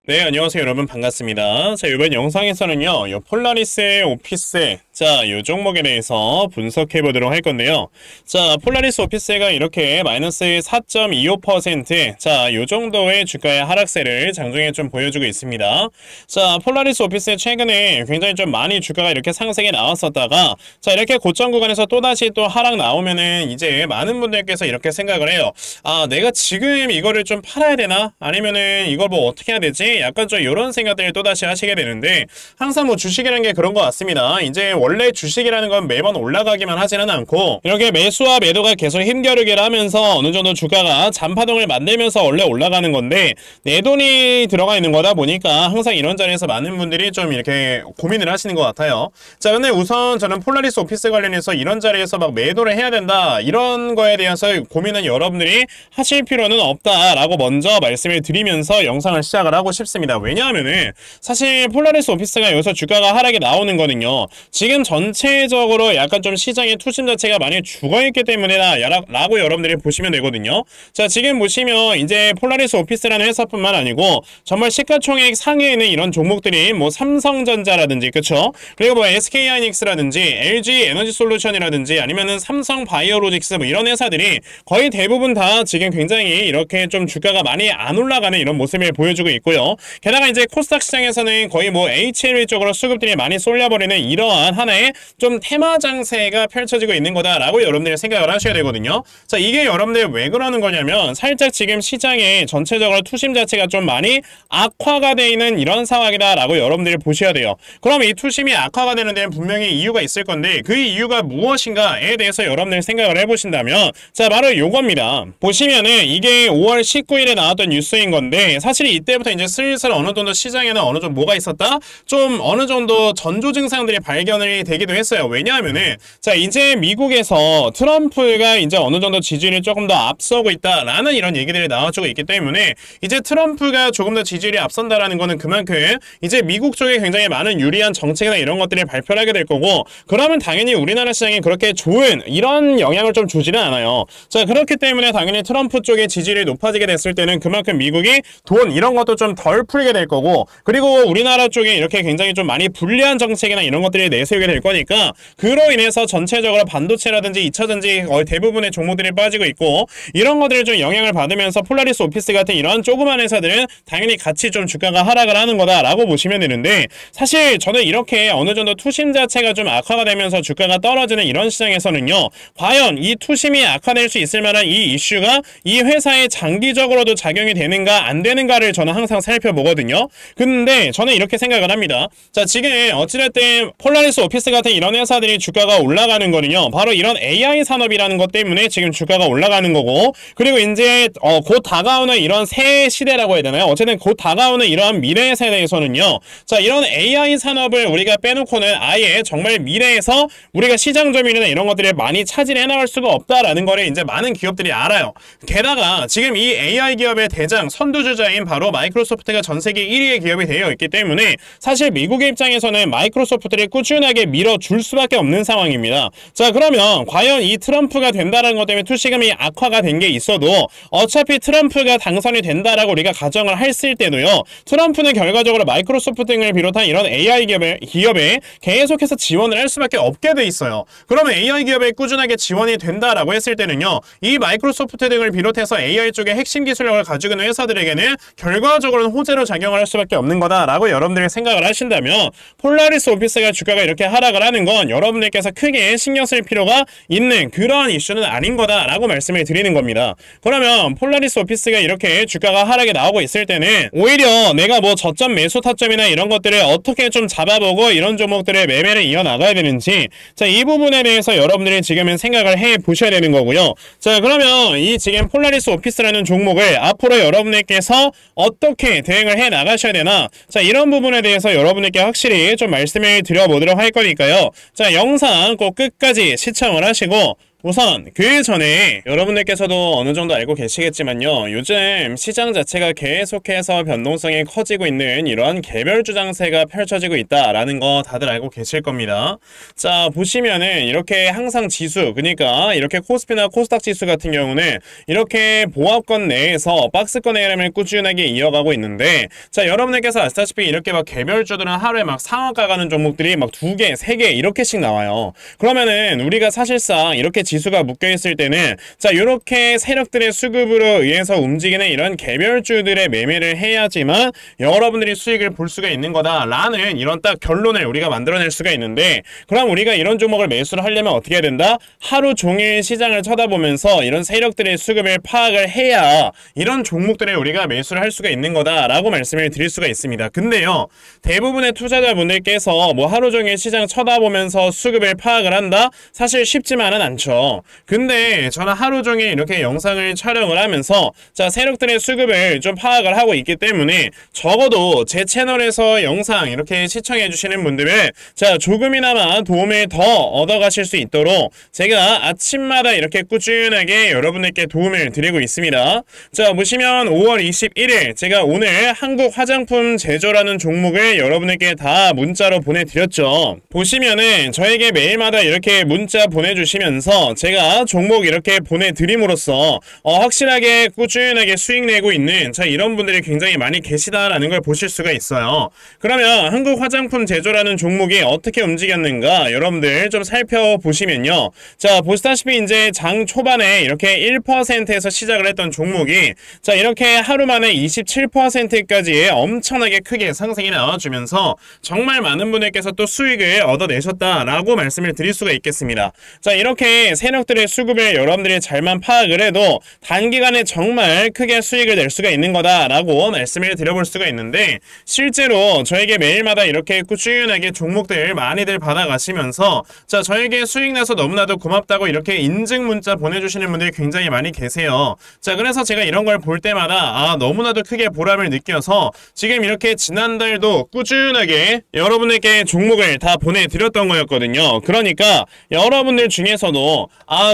네, 안녕하세요 여러분, 반갑습니다. 자, 이번 영상에서는요 요 폴라리스의 오피스, 자, 요 종목에 대해서 분석해 보도록 할 건데요. 자, 폴라리스 오피스가 이렇게 마이너스 4.25%, 자, 요 정도의 주가의 하락세를 장중에 좀 보여주고 있습니다. 자, 폴라리스 오피스 최근에 굉장히 좀 많이 주가가 이렇게 상승이 나왔었다가, 자, 이렇게 고점 구간에서 또다시 또 하락 나오면은 이제 많은 분들께서 이렇게 생각을 해요. 아, 내가 지금 이거를 좀 팔아야 되나? 아니면은 이걸 뭐 어떻게 해야 되지? 약간 좀 이런 생각들을 또다시 하시게 되는데, 항상 뭐 주식이라는 게 그런 것 같습니다. 이제 원래 주식이라는 건 매번 올라가기만 하지는 않고, 이렇게 매수와 매도가 계속 힘겨루기를 하면서 어느 정도 주가가 잔파동을 만들면서 원래 올라가는 건데, 내 돈이 들어가 있는 거다 보니까 항상 이런 자리에서 많은 분들이 좀 이렇게 고민을 하시는 것 같아요. 자, 근데 우선 저는 폴라리스 오피스 관련해서 이런 자리에서 막 매도를 해야 된다, 이런 거에 대해서 고민은 여러분들이 하실 필요는 없다라고 먼저 말씀을 드리면서 영상을 시작을 하고 싶습니다. 왜냐하면은 사실 폴라리스 오피스가 여기서 주가가 하락이 나오는 거는요, 지금 전체적으로 약간 좀 시장의 투심 자체가 많이 죽어있기 때문이다 라고 여러분들이 보시면 되거든요. 자, 지금 보시면 이제 폴라리스 오피스라는 회사뿐만 아니고 정말 시가총액 상위에 있는 이런 종목들이 뭐 삼성전자라든지, 그쵸? 그리고 뭐 SK하이닉스라든지 LG 에너지솔루션이라든지 아니면은 삼성 바이오로직스, 뭐 이런 회사들이 거의 대부분 다 지금 굉장히 이렇게 좀 주가가 많이 안 올라가는 이런 모습을 보여주고 있고요. 게다가 이제 코스닥 시장에서는 거의 뭐 HLA 쪽으로 수급들이 많이 쏠려버리는 이러한 하나의 좀 테마 장세가 펼쳐지고 있는 거다라고 여러분들이 생각을 하셔야 되거든요. 자, 이게 여러분들 왜 그러는 거냐면, 살짝 지금 시장에 전체적으로 투심 자체가 좀 많이 악화가 되어 있는 이런 상황이다라고 여러분들이 보셔야 돼요. 그럼 이 투심이 악화가 되는 데는 분명히 이유가 있을 건데, 그 이유가 무엇인가에 대해서 여러분들 생각을 해보신다면, 자, 바로 요겁니다. 보시면은 이게 5월 19일에 나왔던 뉴스인 건데, 사실 이때부터 이제 슬슬 어느 정도 시장에는 어느 정도 뭐가 있었다? 좀 어느 정도 전조 증상들이 발견이 되기도 했어요. 왜냐하면은, 자, 이제 미국에서 트럼프가 이제 어느 정도 지지율이 조금 더 앞서고 있다라는 이런 얘기들이 나와주고 있기 때문에, 이제 트럼프가 조금 더 지지율이 앞선다라는 거는 그만큼 이제 미국 쪽에 굉장히 많은 유리한 정책이나 이런 것들을 발표를 하게 될 거고, 그러면 당연히 우리나라 시장에 그렇게 좋은 이런 영향을 좀 주지는 않아요. 자, 그렇기 때문에 당연히 트럼프 쪽의 지지율이 높아지게 됐을 때는 그만큼 미국이 돈 이런 것도 좀 덜 풀게 될 거고, 그리고 우리나라 쪽에 이렇게 굉장히 좀 많이 불리한 정책이나 이런 것들이 내세우게 될 거니까, 그로 인해서 전체적으로 반도체라든지 2차전지 거의 대부분의 종목들이 빠지고 있고, 이런 것들을 좀 영향을 받으면서 폴라리스 오피스 같은 이런 조그만 회사들은 당연히 같이 좀 주가가 하락을 하는 거다라고 보시면 되는데, 사실 저는 이렇게 어느 정도 투심 자체가 좀 악화가 되면서 주가가 떨어지는 이런 시장에서는요, 과연 이 투심이 악화될 수 있을 만한 이 이슈가 이 회사에 장기적으로도 작용이 되는가 안 되는가를 저는 항상 살펴보거든요. 근데 저는 이렇게 생각을 합니다. 자, 지금 어찌됐든 폴라리스 오피스 같은 이런 회사들이 주가가 올라가는 거는요, 바로 이런 AI 산업이라는 것 때문에 지금 주가가 올라가는 거고, 그리고 이제 곧 다가오는 이런 새 시대라고 해야 되나요? 어쨌든 곧 다가오는 이러한 미래 세대에서는요, 자, 이런 AI 산업을 우리가 빼놓고는 아예 정말 미래에서 우리가 시장 점유율이나 이런 것들을 많이 차지해 나갈 수가 없다라는 거를 이제 많은 기업들이 알아요. 게다가 지금 이 AI 기업의 대장 선두주자인 바로 마이크로소프트가 전 세계 1위의 기업이 되어 있기 때문에, 사실 미국의 입장에서는 마이크로소프트를 꾸준하게 밀어줄 수밖에 없는 상황입니다. 자, 그러면 과연 이 트럼프가 된다는 것 때문에 투시금이 악화가 된 게 있어도, 어차피 트럼프가 당선이 된다라고 우리가 가정을 했을 때도요, 트럼프는 결과적으로 마이크로소프트 등을 비롯한 이런 AI 기업에 계속해서 지원을 할 수밖에 없게 돼 있어요. 그러면 AI 기업에 꾸준하게 지원이 된다라고 했을 때는요, 이 마이크로소프트 등을 비롯해서 AI 쪽에 핵심 기술력을 가지고 있는 회사들에게는 결과적으로는 호재로 작용을 할 수밖에 없는 거다라고 여러분들이 생각을 하신다면, 폴라리스 오피스가 주가가 이렇게 하락을 하는 건 여러분들께서 크게 신경 쓸 필요가 있는 그러한 이슈는 아닌 거다라고 말씀을 드리는 겁니다. 그러면 폴라리스 오피스가 이렇게 주가가 하락에 나오고 있을 때는 오히려 내가 뭐 저점 매수 타점이나 이런 것들을 어떻게 좀 잡아보고 이런 종목들의 매매를 이어나가야 되는지, 자, 이 부분에 대해서 여러분들이 지금은 생각을 해 보셔야 되는 거고요. 자, 그러면 이 지금 폴라리스 오피스라는 종목을 앞으로 여러분들께서 어떻게 대응을 해 나가셔야 되나, 자, 이런 부분에 대해서 여러분들께 확실히 좀 말씀을 드려보도록 할 거니까요. 자, 영상 꼭 끝까지 시청을 하시고 우선 그 전에 여러분들께서도 어느 정도 알고 계시겠지만요. 요즘 시장 자체가 계속해서 변동성이 커지고 있는 이러한 개별 주장세가 펼쳐지고 있다라는 거 다들 알고 계실 겁니다. 자, 보시면은 이렇게 항상 지수, 그러니까 이렇게 코스피나 코스닥 지수 같은 경우는 이렇게 보합권 내에서 박스권의 흐름을 꾸준하게 이어가고 있는데, 자, 여러분들께서 아시다시피 이렇게 막 개별주들은 하루에 막 상한가 가는 종목들이 막 2개, 3개 이렇게씩 나와요. 그러면은 우리가 사실상 이렇게 지수가 묶여있을 때는 자, 이렇게 세력들의 수급으로 의해서 움직이는 이런 개별주들의 매매를 해야지만 여러분들이 수익을 볼 수가 있는 거다라는 이런 딱 결론을 우리가 만들어낼 수가 있는데, 그럼 우리가 이런 종목을 매수를 하려면 어떻게 해야 된다? 하루 종일 시장을 쳐다보면서 이런 세력들의 수급을 파악을 해야 이런 종목들을 우리가 매수를 할 수가 있는 거다라고 말씀을 드릴 수가 있습니다. 근데요, 대부분의 투자자분들께서 뭐 하루 종일 시장 쳐다보면서 수급을 파악을 한다? 사실 쉽지만은 않죠. 근데 저는 하루 종일 이렇게 영상을 촬영을 하면서 자, 세력들의 수급을 좀 파악을 하고 있기 때문에 적어도 제 채널에서 영상 이렇게 시청해 주시는 분들은 자, 조금이나마 도움을 더 얻어가실 수 있도록 제가 아침마다 이렇게 꾸준하게 여러분들께 도움을 드리고 있습니다. 자, 보시면 5월 21일 제가 오늘 한국 화장품 제조라는 종목을 여러분들께 다 문자로 보내드렸죠. 보시면은 저에게 매일마다 이렇게 문자 보내주시면서 제가 종목 이렇게 보내드림으로써 확실하게 꾸준하게 수익 내고 있는 자, 이런 분들이 굉장히 많이 계시다라는 걸 보실 수가 있어요. 그러면 한국 화장품 제조라는 종목이 어떻게 움직였는가 여러분들 좀 살펴보시면요. 자, 보시다시피 이제 장 초반에 이렇게 1%에서 시작을 했던 종목이 자, 이렇게 하루 만에 27%까지 엄청나게 크게 상승이 나와주면서 정말 많은 분들께서 또 수익을 얻어내셨다라고 말씀을 드릴 수가 있겠습니다. 자, 이렇게 세력들의 수급을 여러분들이 잘만 파악을 해도 단기간에 정말 크게 수익을 낼 수가 있는 거다라고 말씀을 드려볼 수가 있는데, 실제로 저에게 매일마다 이렇게 꾸준하게 종목들 많이들 받아가시면서 자, 저에게 수익 나서 너무나도 고맙다고 이렇게 인증 문자 보내주시는 분들이 굉장히 많이 계세요. 자, 그래서 제가 이런 걸 볼 때마다 너무나도 크게 보람을 느껴서 지금 이렇게 지난달도 꾸준하게 여러분에게 종목을 다 보내드렸던 거였거든요. 그러니까 여러분들 중에서도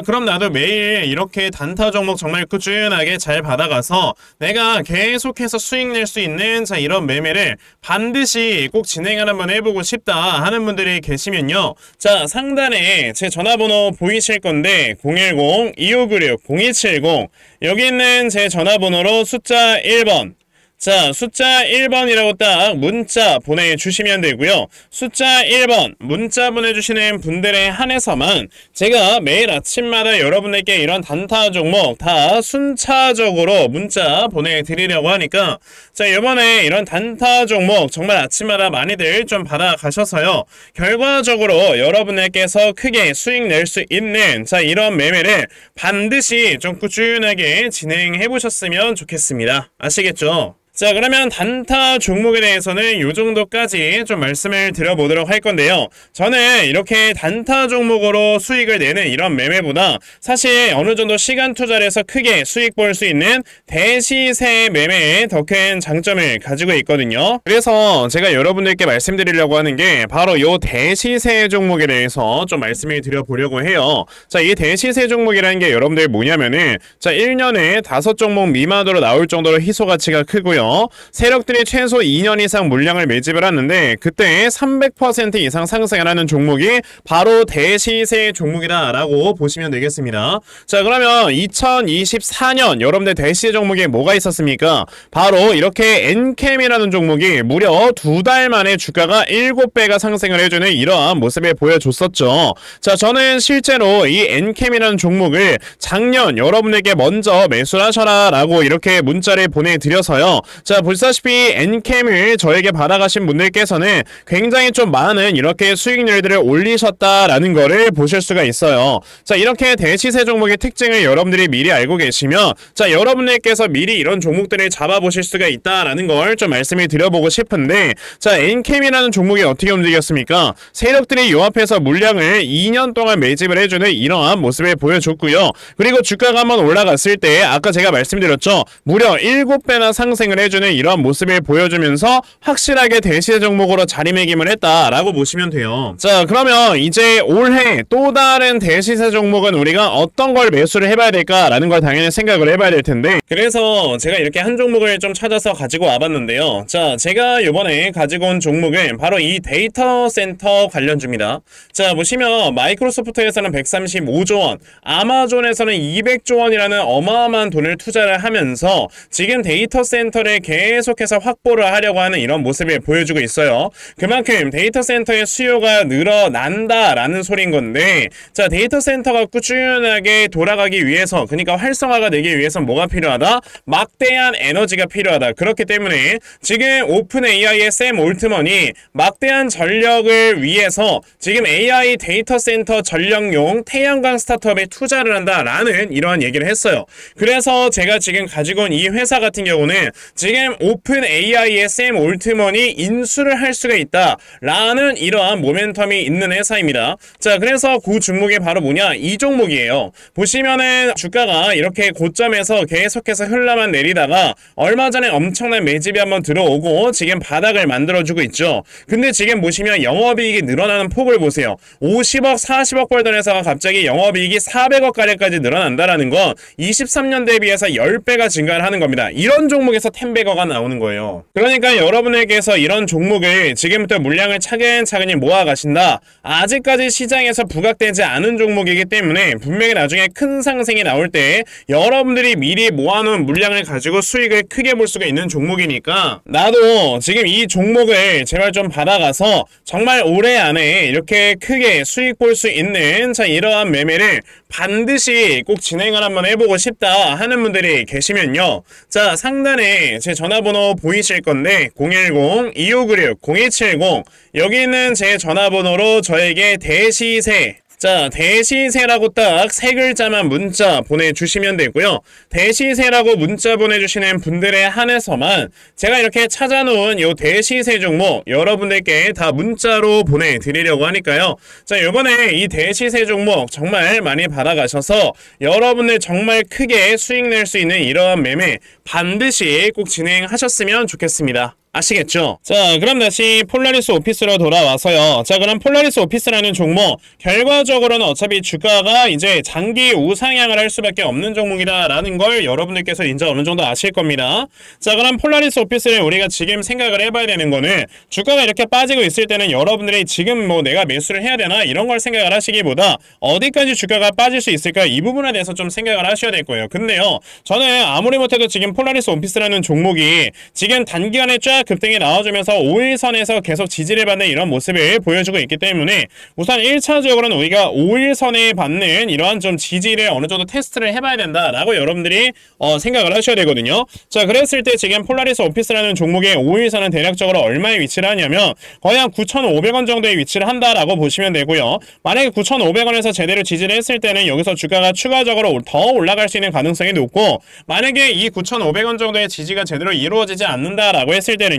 그럼 나도 매일 이렇게 단타 종목 정말 꾸준하게 잘 받아가서 내가 계속해서 수익 낼 수 있는 자, 이런 매매를 반드시 꼭 진행을 한번 해보고 싶다 하는 분들이 계시면요. 자, 상단에 제 전화번호 보이실 건데 010-2596-0270 여기 있는 제 전화번호로 숫자 1번 자, 숫자 1번이라고 딱 문자 보내주시면 되고요. 숫자 1번 문자 보내주시는 분들에 한해서만 제가 매일 아침마다 여러분에게 이런 단타 종목 다 순차적으로 문자 보내드리려고 하니까 자, 이번에 이런 단타 종목 정말 아침마다 많이들 좀 받아가셔서요. 결과적으로 여러분들께서 크게 수익 낼 수 있는 자, 이런 매매를 반드시 좀 꾸준하게 진행해 보셨으면 좋겠습니다. 아시겠죠? 자, 그러면 단타 종목에 대해서는 이 정도까지 좀 말씀을 드려보도록 할 건데요. 저는 이렇게 단타 종목으로 수익을 내는 이런 매매보다 사실 어느 정도 시간 투자를 해서 크게 수익 볼 수 있는 대시세 매매에 더 큰 장점을 가지고 있거든요. 그래서 제가 여러분들께 말씀드리려고 하는 게 바로 이 대시세 종목에 대해서 좀 말씀을 드려보려고 해요. 자, 이 대시세 종목이라는 게 여러분들 뭐냐면은 자, 1년에 5종목 미만으로 나올 정도로 희소 가치가 크고요. 세력들이 최소 2년 이상 물량을 매집을 하는데 그때 300% 이상 상승을 하는 종목이 바로 대시세 종목이다 라고 보시면 되겠습니다. 자, 그러면 2024년 여러분들 대시세 종목에 뭐가 있었습니까? 바로 이렇게 엔캠이라는 종목이 무려 2달 만에 주가가 7배가 상승을 해주는 이러한 모습을 보여줬었죠. 자, 저는 실제로 이 엔캠이라는 종목을 작년 여러분에게 먼저 매수를 하셔라 라고 이렇게 문자를 보내드려서요. 자, 보시다시피 엔캠을 저에게 받아가신 분들께서는 굉장히 좀 많은 이렇게 수익률들을 올리셨다라는 거를 보실 수가 있어요. 자, 이렇게 대시세 종목의 특징을 여러분들이 미리 알고 계시면 자, 여러분들께서 미리 이런 종목들을 잡아보실 수가 있다라는 걸 좀 말씀을 드려보고 싶은데 자, 엔캠이라는 종목이 어떻게 움직였습니까? 세력들이 요 앞에서 물량을 2년 동안 매집을 해주는 이러한 모습을 보여줬고요. 그리고 주가가 한번 올라갔을 때 아까 제가 말씀드렸죠. 무려 7배나 상승을 더해주는 이런 모습을 보여주면서 확실하게 대시세 종목으로 자리매김을 했다라고 보시면 돼요. 자, 그러면 이제 올해 또 다른 대시세 종목은 우리가 어떤 걸 매수를 해봐야 될까라는 걸 당연히 생각을 해봐야 될 텐데, 그래서 제가 이렇게 한 종목을 좀 찾아서 가지고 와봤는데요. 자, 제가 이번에 가지고 온 종목은 바로 이 데이터 센터 관련주입니다. 자, 보시면 마이크로소프트에서는 135조 원, 아마존에서는 200조 원이라는 어마어마한 돈을 투자를 하면서 지금 데이터 센터를 계속해서 확보를 하려고 하는 이런 모습을 보여주고 있어요. 그만큼 데이터 센터의 수요가 늘어난다라는 소린 건데, 자, 데이터 센터가 꾸준하게 돌아가기 위해서, 그러니까 활성화가 되기 위해서 뭐가 필요하다? 막대한 에너지가 필요하다. 그렇기 때문에 지금 오픈 AI의 샘 올트먼이 막대한 전력을 위해서 지금 AI 데이터 센터 전력용 태양광 스타트업에 투자를 한다라는 이러한 얘기를 했어요. 그래서 제가 지금 가지고 온 이 회사 같은 경우는 지금 오픈 AI의 샘 올트먼이 인수를 할 수가 있다라는 이러한 모멘텀이 있는 회사입니다. 자, 그래서 그 종목이 바로 뭐냐? 이 종목이에요. 보시면은 주가가 이렇게 고점에서 계속해서 흘러만 내리다가 얼마 전에 엄청난 매집이 한번 들어오고 지금 바닥을 만들어주고 있죠. 근데 지금 보시면 영업이익이 늘어나는 폭을 보세요. 50억, 40억 벌던 회사가 갑자기 영업이익이 400억 가량까지 늘어난다라는 건 23년 대비해서 10배가 증가를 하는 겁니다. 이런 종목에서 10배거가 나오는 거예요. 그러니까 여러분에게서 이런 종목을 지금부터 물량을 차근차근히 모아가신다. 아직까지 시장에서 부각되지 않은 종목이기 때문에 분명히 나중에 큰 상승이 나올 때 여러분들이 미리 모아놓은 물량을 가지고 수익을 크게 볼 수가 있는 종목이니까, 나도 지금 이 종목을 제발 좀 받아가서 정말 올해 안에 이렇게 크게 수익 볼 수 있는, 자, 이러한 매매를 반드시 꼭 진행을 한번 해보고 싶다 하는 분들이 계시면요, 자, 상단에 제 전화번호 보이실 건데 010-2596-0270, 여기 있는 제 전화번호로 저에게 대시세, 자, 대시세라고 딱 세 글자만 문자 보내주시면 되고요. 대시세라고 문자 보내주시는 분들에 한해서만 제가 이렇게 찾아놓은 요 대시세 종목 여러분들께 다 문자로 보내드리려고 하니까요. 자, 요번에 이 대시세 종목 정말 많이 받아가셔서 여러분들 정말 크게 수익 낼 수 있는 이러한 매매 반드시 꼭 진행하셨으면 좋겠습니다. 아시겠죠? 자, 그럼 다시 폴라리스 오피스로 돌아와서요. 자, 그럼 폴라리스 오피스라는 종목, 결과적으로는 어차피 주가가 이제 장기 우상향을 할 수밖에 없는 종목이다라는 걸 여러분들께서 이제 어느 정도 아실 겁니다. 자, 그럼 폴라리스 오피스를 우리가 지금 생각을 해봐야 되는 거는, 주가가 이렇게 빠지고 있을 때는 여러분들이 지금 뭐 내가 매수를 해야 되나 이런 걸 생각을 하시기보다 어디까지 주가가 빠질 수 있을까, 이 부분에 대해서 좀 생각을 하셔야 될 거예요. 근데요, 저는 아무리 못해도 지금 폴라리스 오피스라는 종목이 지금 단기간에 쫙 급등이 나와주면서 5일선에서 계속 지지를 받는 이런 모습을 보여주고 있기 때문에 우선 1차적으로는 우리가 5일선에 받는 이러한 좀 지지를 어느 정도 테스트를 해봐야 된다라고 여러분들이 생각을 하셔야 되거든요. 자, 그랬을 때 지금 폴라리스 오피스라는 종목의 5일선은 대략적으로 얼마에 위치를 하냐면 거의 한 9,500원 정도에 위치를 한다라고 보시면 되고요. 만약에 9,500원에서 제대로 지지를 했을 때는 여기서 주가가 추가적으로 더 올라갈 수 있는 가능성이 높고, 만약에 이 9,500원 정도의 지지가 제대로 이루어지지 않는다라고 했을 때는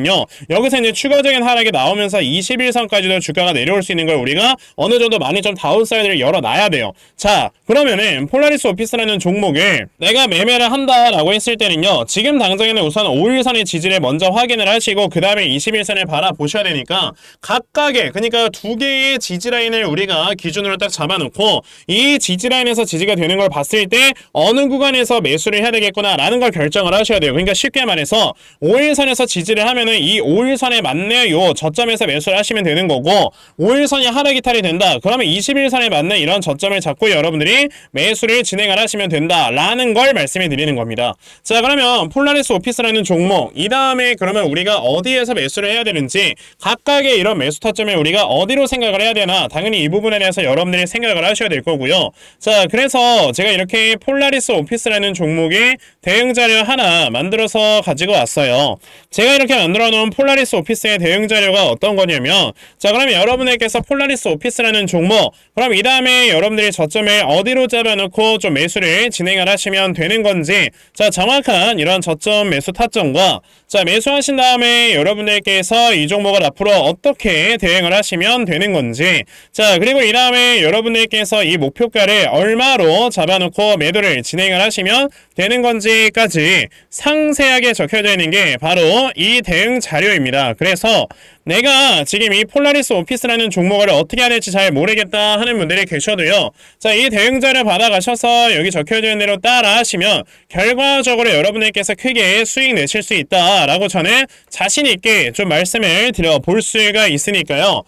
여기서 이제 추가적인 하락이 나오면서 21선까지도 주가가 내려올 수 있는 걸 우리가 어느 정도 많이 좀 다운사이드를 열어놔야 돼요. 자, 그러면은 폴라리스 오피스라는 종목을 내가 매매를 한다라고 했을 때는요, 지금 당장에는 우선 5일선의 지지를 먼저 확인을 하시고 그 다음에 21선을 바라보셔야 되니까 각각의, 그러니까 두 개의 지지라인을 우리가 기준으로 딱 잡아놓고 이 지지라인에서 지지가 되는 걸 봤을 때 어느 구간에서 매수를 해야 되겠구나 라는 걸 결정을 하셔야 돼요. 그러니까 쉽게 말해서 5일선에서 지지를 하면은 이 5일선에 맞는 요 저점에서 매수를 하시면 되는 거고, 5일선이 하락 이탈이 된다 그러면 21선에 맞는 이런 저점을 잡고 여러분들이 매수를 진행을 하시면 된다라는 걸 말씀해 드리는 겁니다. 자, 그러면 폴라리스 오피스라는 종목, 이 다음에 그러면 우리가 어디에서 매수를 해야 되는지, 각각의 이런 매수 타점을 우리가 어디로 생각을 해야 되나, 당연히 이 부분에 대해서 여러분들이 생각을 하셔야 될 거고요. 자, 그래서 제가 이렇게 폴라리스 오피스라는 종목의 대응 자료 하나 만들어서 가지고 왔어요. 제가 이렇게 만들어 놓은 폴라리스 오피스의 대응 자료가 어떤 거냐면, 자, 그러면 여러분들께서 폴라리스 오피스라는 종목, 그럼 이 다음에 여러분들이 저점을 어디로 잡아놓고 좀 매수를 진행을 하시면 되는 건지, 자, 정확한 이런 저점 매수 타점과, 자, 매수하신 다음에 여러분들께서 이 종목을 앞으로 어떻게 대응을 하시면 되는 건지, 자, 그리고 이 다음에 여러분들께서 이 목표가를 얼마로 잡아놓고 매도를 진행을 하시면 되는 건지까지 상세하게 적혀져 있는 게 바로 이 대응 자료입니다. 그래서 내가 지금 이 폴라리스 오피스라는 종목을 어떻게 해야 될지 잘 모르겠다 하는 분들이 계셔도요. 자, 이 대응 자료 받아가셔서 여기 적혀져 있는 대로 따라 하시면 결과적으로 여러분들께서 크게 수익 내실 수 있다라고 저는 자신 있게 좀 말씀을 드려볼 수가 있으니까요.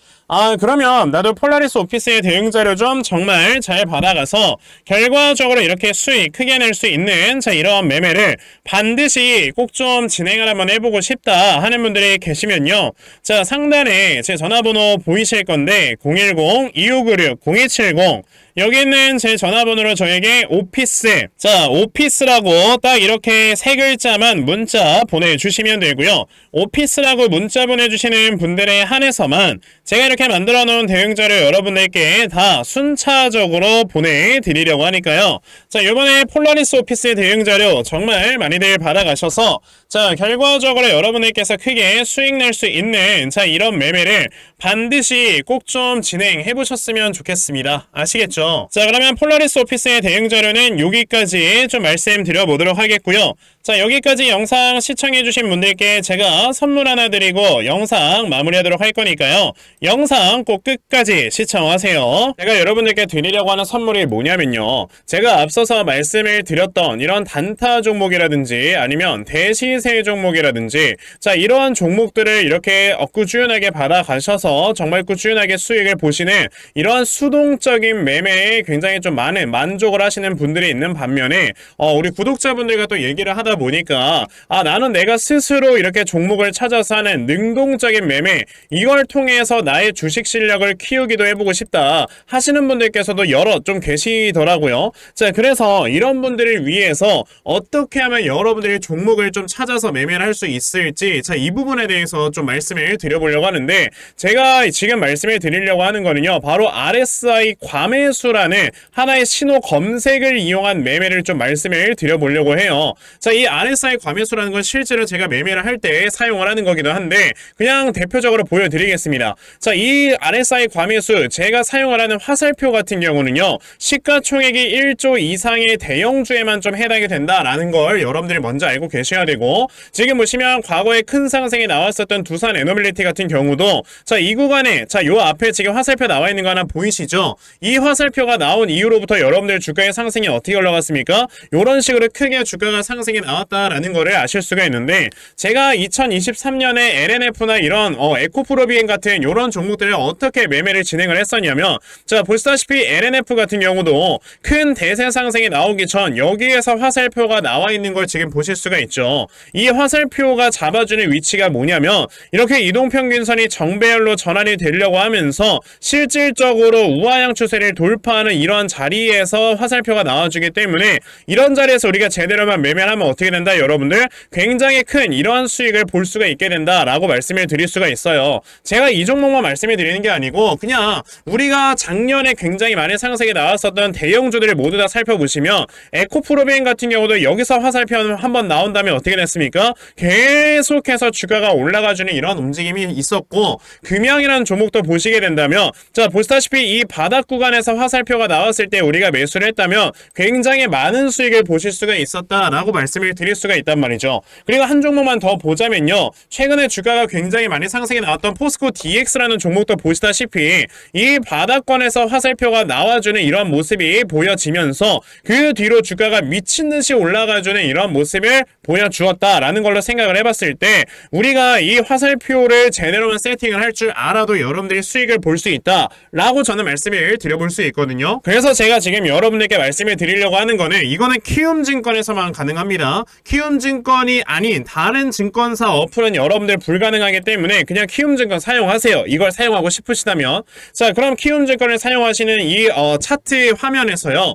그러면 나도 폴라리스 오피스의 대응 자료 좀 정말 잘 받아가서 결과적으로 이렇게 수익 크게 낼 수 있는 자, 이런 매매를 반드시 꼭 좀 진행을 한번 해보고 싶다 하는 분들이 계시면요. 자, 상단에 제 전화번호 보이실 건데 010-2596-0270 여기 있는 제 전화번호로 저에게 오피스, 자, 오피스라고 딱 이렇게 세 글자만 문자 보내주시면 되고요. 오피스라고 문자 보내주시는 분들에 한해서만 제가 이렇게 만들어 놓은 대응 자료 여러분들께 다 순차적으로 보내드리려고 하니까요. 자, 이번에 폴라리스 오피스의 대응 자료 정말 많이들 받아가셔서 자, 결과적으로 여러분들께서 크게 수익 낼 수 있는 자, 이런 매매를 반드시 꼭 좀 진행해 보셨으면 좋겠습니다. 아시겠죠? 자, 그러면 폴라리스 오피스의 대응 자료는 여기까지 좀 말씀드려 보도록 하겠고요. 자, 여기까지 영상 시청해주신 분들께 제가 선물 하나 드리고 영상 마무리하도록 할 거니까요. 영상 꼭 끝까지 시청하세요. 제가 여러분들께 드리려고 하는 선물이 뭐냐면요. 제가 앞서서 말씀을 드렸던 이런 단타 종목이라든지 아니면 대시세 종목이라든지 자, 이러한 종목들을 이렇게 꾸준하게 받아가셔서 정말 꾸준하게 수익을 보시는 이러한 수동적인 매매에 굉장히 좀 많은 만족을 하시는 분들이 있는 반면에 우리 구독자분들과 또 얘기를 하다 보니까 나는 내가 스스로 이렇게 종목을 찾아서 하는 능동적인 매매 이걸 통해서 나의 주식 실력을 키우기도 해보고 싶다 하시는 분들께서도 여러 좀 계시더라고요. 자, 그래서 이런 분들을 위해서 어떻게 하면 여러분들이 종목을 좀 찾아서 매매를 할 수 있을지 자, 이 부분에 대해서 좀 말씀을 드려보려고 하는데 제가 지금 말씀을 드리려고 하는 거는요. 바로 RSI 과매수라는 하나의 신호 검색을 이용한 매매를 좀 말씀을 드려보려고 해요. 자, 이 RSI 과매수라는 건 실제로 제가 매매를 할 때 사용을 하는 거기도 한데 그냥 대표적으로 보여드리겠습니다. 자, 이 RSI 과매수 제가 사용을 하는 화살표 같은 경우는요. 시가총액이 1조 이상의 대형주에만 좀 해당이 된다라는 걸 여러분들이 먼저 알고 계셔야 되고 지금 보시면 과거에 큰 상승이 나왔었던 두산 에너빌리티 같은 경우도 자, 이 구간에 자, 요 앞에 지금 화살표 나와 있는 거 하나 보이시죠? 이 화살표가 나온 이후로부터 여러분들 주가의 상승이 어떻게 올라갔습니까? 요런 식으로 크게 주가가 상승이 나왔다라는 거를 아실 수가 있는데 제가 2023년에 LNF나 이런 에코프로비엔 같은 이런 종목들을 어떻게 매매를 진행을 했었냐면 자, 보시다시피 LNF 같은 경우도 큰 대세 상승이 나오기 전 여기에서 화살표가 나와 있는 걸 지금 보실 수가 있죠. 이 화살표가 잡아주는 위치가 뭐냐면 이렇게 이동평균선이 정배열로 전환이 되려고 하면서 실질적으로 우하향 추세를 돌파하는 이런 자리에서 화살표가 나와주기 때문에 이런 자리에서 우리가 제대로만 매매를 하면 어떻게 된다? 여러분들 굉장히 큰 이러한 수익을 볼 수가 있게 된다라고 말씀을 드릴 수가 있어요. 제가 이 종목만 말씀을 드리는 게 아니고 그냥 우리가 작년에 굉장히 많은 상승이 나왔었던 대형주들을 모두 다 살펴보시면 에코프로비엔 같은 경우도 여기서 화살표 한번 나온 다음에 어떻게 됐습니까? 계속해서 주가가 올라가주는 이런 움직임이 있었고 금양이라는 종목도 보시게 된다면 자, 보시다시피 이 바닥 구간에서 화살표가 나왔을 때 우리가 매수를 했다면 굉장히 많은 수익을 보실 수가 있었다라고 말씀을 드릴 수가 있단 말이죠. 그리고 한 종목만 더 보자면요. 최근에 주가가 굉장히 많이 상승이 나왔던 포스코 DX라는 종목도 보시다시피 이 바닥권에서 화살표가 나와주는 이런 모습이 보여지면서 그 뒤로 주가가 미친듯이 올라가주는 이런 모습을 보여주었다라는 걸로 생각을 해봤을 때 우리가 이 화살표를 제대로만 세팅을 할 줄 알아도 여러분들이 수익을 볼 수 있다라고 저는 말씀을 드려볼 수 있거든요. 그래서 제가 지금 여러분들께 말씀을 드리려고 하는 거는 이거는 키움증권에서만 가능합니다. 키움증권이 아닌 다른 증권사 어플은 여러분들 불가능하기 때문에 그냥 키움증권 사용하세요. 이걸 사용하고 싶으시다면 자, 그럼 키움증권을 사용하시는 이 차트 화면에서요.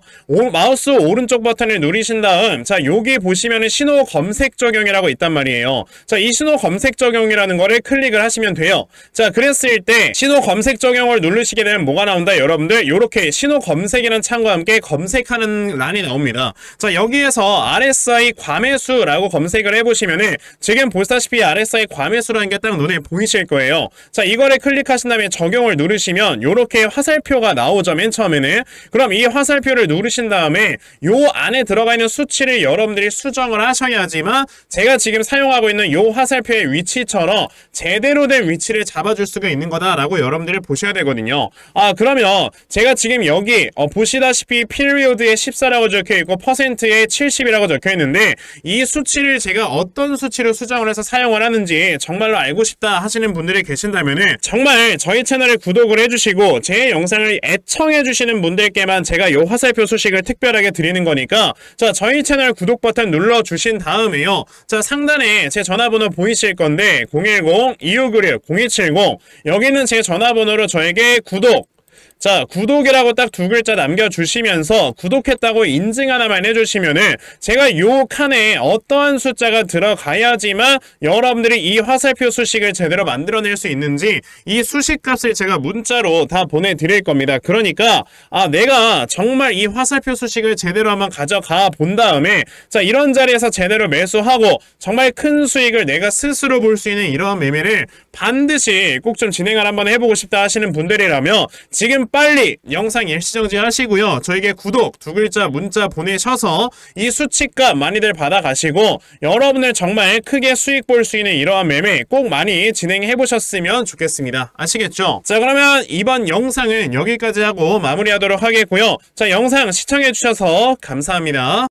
마우스 오른쪽 버튼을 누르신 다음 자, 여기 보시면은 신호 검색 적용 적용이라고 있단 말이에요. 자, 이 신호 검색 적용이라는 거를 클릭을 하시면 돼요. 자, 그랬을 때 신호 검색 적용을 누르시게 되면 뭐가 나온다? 여러분들 요렇게 신호 검색이라는 창과 함께 검색하는 란이 나옵니다. 자, 여기에서 RSI 과매수라고 검색을 해보시면은 지금 보시다시피 RSI 과매수라는 게 딱 눈에 보이실 거예요. 자, 이거를 클릭하신 다음에 적용을 누르시면 요렇게 화살표가 나오죠. 맨 처음에는. 그럼 이 화살표를 누르신 다음에 요 안에 들어가 있는 수치를 여러분들이 수정을 하셔야지만 제가 지금 사용하고 있는 요 화살표의 위치처럼 제대로 된 위치를 잡아줄 수가 있는 거다라고 여러분들이 보셔야 되거든요. 그러면 제가 지금 여기 보시다시피 피리오드에 14라고 적혀있고 퍼센트에 70이라고 적혀있는데 이 수치를 제가 어떤 수치로 수정을 해서 사용을 하는지 정말로 알고 싶다 하시는 분들이 계신다면은 정말 저희 채널에 구독을 해주시고 제 영상을 애청해주시는 분들께만 제가 요 화살표 소식을 특별하게 드리는 거니까 자, 저희 채널 구독 버튼 눌러주신 다음에요. 자, 상단에 제 전화번호 보이실 건데 010-2596-0270 여기는 제 전화번호로 저에게 자, 구독이라고 딱 두 글자 남겨주시면서 구독했다고 인증 하나만 해주시면은 제가 요 칸에 어떠한 숫자가 들어가야지만 여러분들이 이 화살표 수식을 제대로 만들어낼 수 있는지 이 수식값을 제가 문자로 다 보내드릴 겁니다. 그러니까 내가 정말 이 화살표 수식을 제대로 한번 가져가 본 다음에 자, 이런 자리에서 제대로 매수하고 정말 큰 수익을 내가 스스로 볼 수 있는 이러한 매매를 반드시 꼭 좀 진행을 한번 해보고 싶다 하시는 분들이라면 지금 빨리 영상 일시정지 하시고요. 저에게 구독 두 글자 문자 보내셔서 이 수치값 많이들 받아가시고 여러분들 정말 크게 수익 볼 수 있는 이러한 매매 꼭 많이 진행해 보셨으면 좋겠습니다. 아시겠죠? 자, 그러면 이번 영상은 여기까지 하고 마무리하도록 하겠고요. 자, 영상 시청해 주셔서 감사합니다.